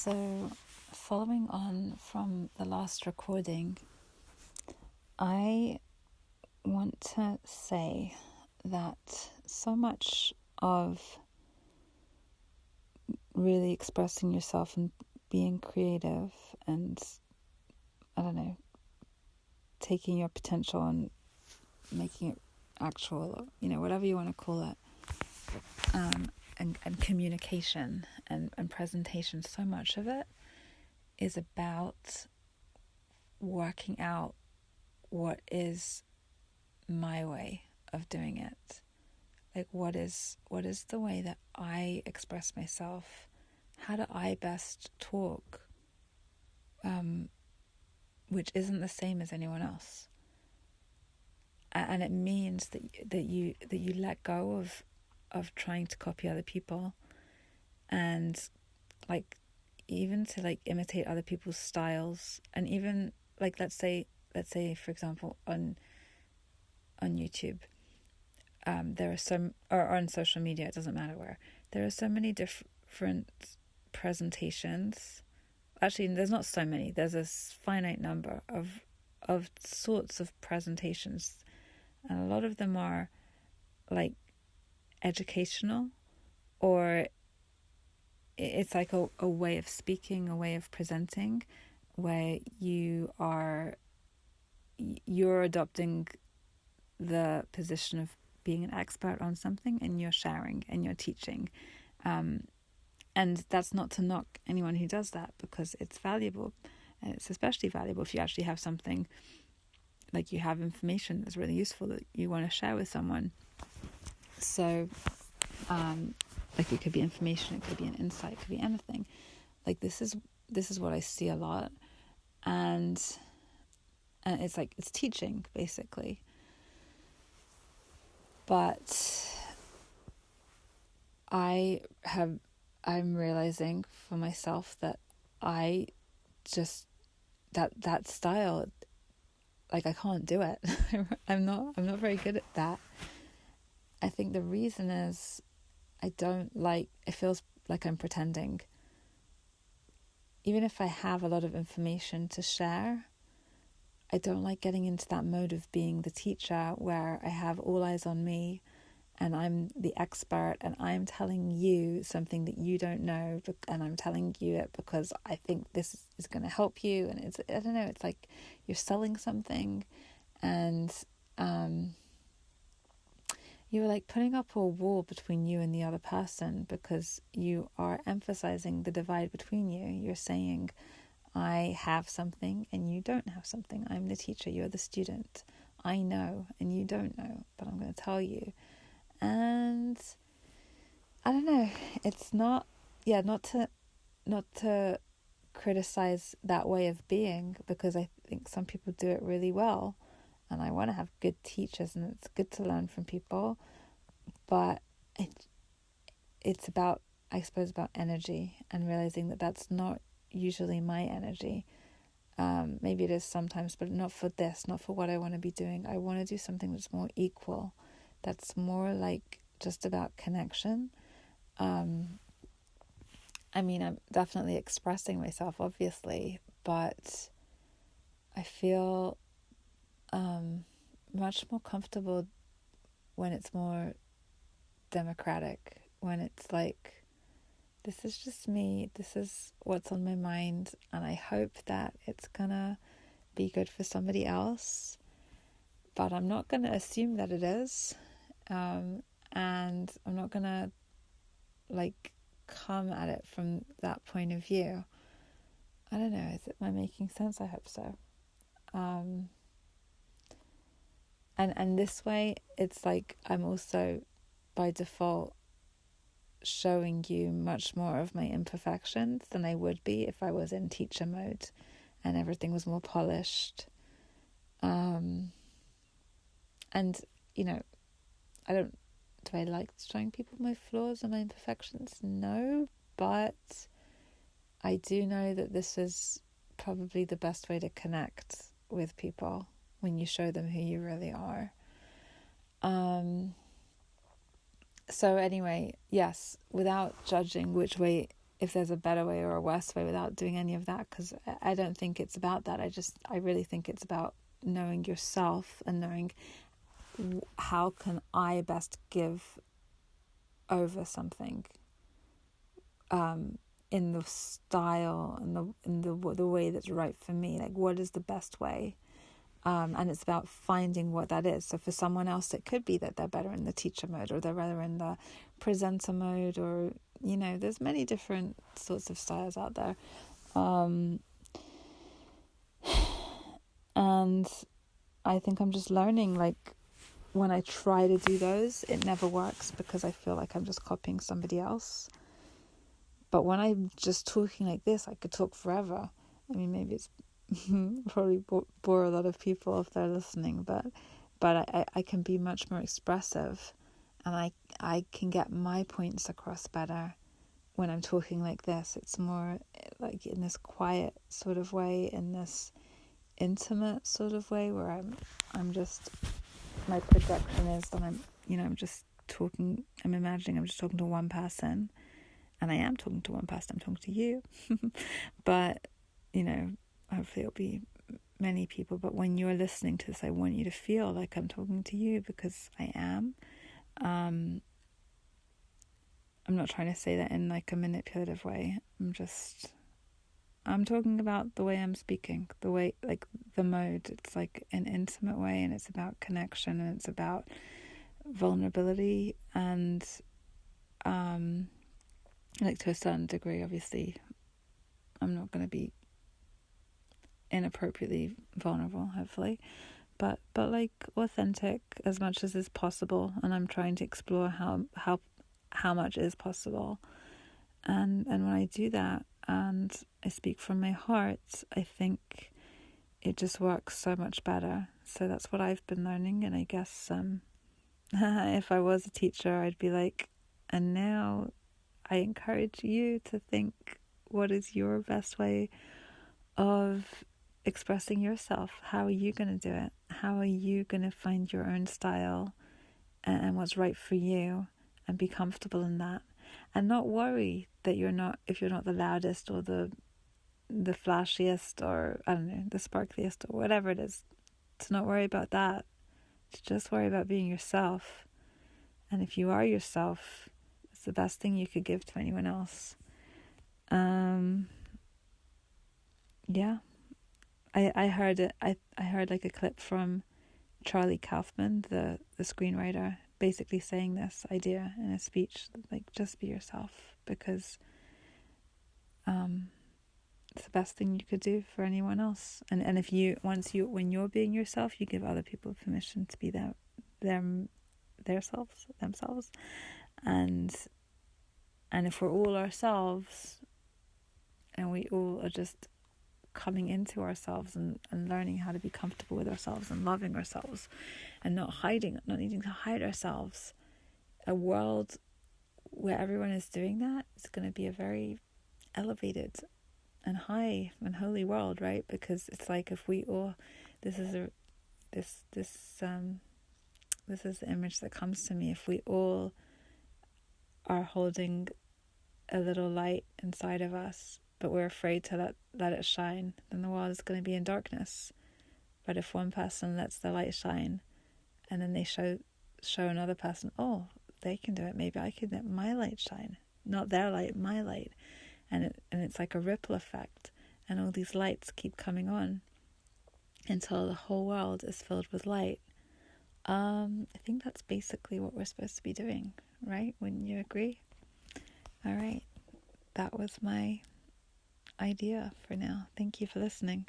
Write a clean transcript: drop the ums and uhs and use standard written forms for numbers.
So, following on from the last recording, I want to say that so much of really expressing yourself and being creative and, taking your potential and making it actual, whatever you want to call it, and communication and presentation, so much of it is about working out what is my way of doing it. Like, what is the way that I express myself? How do I best talk, which isn't the same as anyone else? And it means that you let go of trying to copy other people, and even to imitate other people's styles. And even let's say for example on YouTube, there are some, or on social media, it doesn't matter where, there are so many different presentations. Actually, there's not so many, there's a finite number of sorts of presentations, and a lot of them are educational, or it's like a way of speaking, a way of presenting, where you're adopting the position of being an expert on something, and you're sharing and you're teaching. And that's not to knock anyone who does that, because it's valuable. And it's especially valuable if you actually have something, you have information that's really useful that you want to share with someone. So, it could be information, it could be an insight, it could be anything. This is what I see a lot. And it's it's teaching, basically. But I'm realizing for myself that I just, that style, I can't do it. I'm not very good at that. I think the reason is it feels like I'm pretending. Even if I have a lot of information to share, I don't like getting into that mode of being the teacher where I have all eyes on me and I'm the expert and I'm telling you something that you don't know, and I'm telling you it because I think this is going to help you. And it's, I don't know, it's like you're selling something, and you're putting up a wall between you and the other person, because you are emphasizing the divide between you. You're saying, I have something and you don't have something. I'm the teacher, you're the student. I know and you don't know, but I'm going to tell you. And I don't know, it's not to criticize that way of being, because I think some people do it really well, and I want to have good teachers, and it's good to learn from people. But it's about, I suppose, about energy, and realizing that that's not usually my energy. Maybe it is sometimes, but not for this, not for what I want to be doing. I want to do something that's more equal, that's more just about connection. I'm definitely expressing myself, obviously, but I feel much more comfortable when it's more democratic, when it's this is just me, this is what's on my mind, and I hope that it's gonna be good for somebody else, but I'm not gonna assume that it is, and I'm not gonna come at it from that point of view. I don't know, am I making sense? I hope so. And this way, it's I'm also by default showing you much more of my imperfections than I would be if I was in teacher mode and everything was more polished. And do I like showing people my flaws and my imperfections? No, but I do know that this is probably the best way to connect with people, when you show them who you really are. So anyway, yes, without judging which way if there's a better way or a worse way without doing any of that, because I don't think it's about that. I really think it's about knowing yourself and knowing how can I best give over something, in the style and the way that's right for me. Like, what is the best way? And it's about finding what that is. So for someone else, it could be that they're better in the teacher mode, or they're better in the presenter mode, or, you know, there's many different sorts of styles out there. And I think I'm just learning, like, when I try to do those, it never works because I feel like I'm just copying somebody else. But when I'm just talking like this, I could talk forever. I mean, maybe it's probably bore a lot of people if they're listening, but I can be much more expressive, and I can get my points across better when I'm talking like this. It's more like in this quiet sort of way, in this intimate sort of way, where I'm just, my projection is that I'm just talking, I'm imagining I'm just talking to one person, and I am talking to one person, I'm talking to you. But, you know, hopefully it'll be many people. But when you're listening to this, I want you to feel like I'm talking to you, because I am. I'm not trying to say that in like a manipulative way. I'm talking about the way I'm speaking, the way, like the mode. It's like an intimate way, and it's about connection, and it's about vulnerability, and like to a certain degree, obviously, I'm not going to be inappropriately vulnerable, hopefully, but like authentic as much as is possible. And I'm trying to explore how much is possible. And when I do that and I speak from my heart, I think it just works so much better. So that's what I've been learning. And I guess if I was a teacher, I'd be like, and now I encourage you to think, what is your best way of expressing yourself? How are you going to do it? How are you going to find your own style and what's right for you, and be comfortable in that, and not worry that if you're not the loudest or the flashiest, or I don't know, the sparkliest, or whatever it is, to not worry about that, to just worry about being yourself. And if you are yourself, it's the best thing you could give to anyone else. Yeah, I heard it. I heard like a clip from Charlie Kaufman, the screenwriter, basically saying this idea in a speech, like, just be yourself, because it's the best thing you could do for anyone else. And if when you're being yourself, you give other people permission to be themselves. And if we're all ourselves, and we all are just coming into ourselves and learning how to be comfortable with ourselves and loving ourselves, and not needing to hide ourselves, a world where everyone is doing that is going to be a very elevated and high and holy world, right? Because it's like, if we all, this is the image that comes to me. If we all are holding a little light inside of us, but we're afraid to let it shine, then the world is going to be in darkness. But if one person lets the light shine, and then they show another person, oh, they can do it, maybe I can let my light shine. Not their light, my light. And it's like a ripple effect, and all these lights keep coming on until the whole world is filled with light. I think that's basically what we're supposed to be doing, right? Wouldn't you agree? All right, that was my idea for now. Thank you for listening.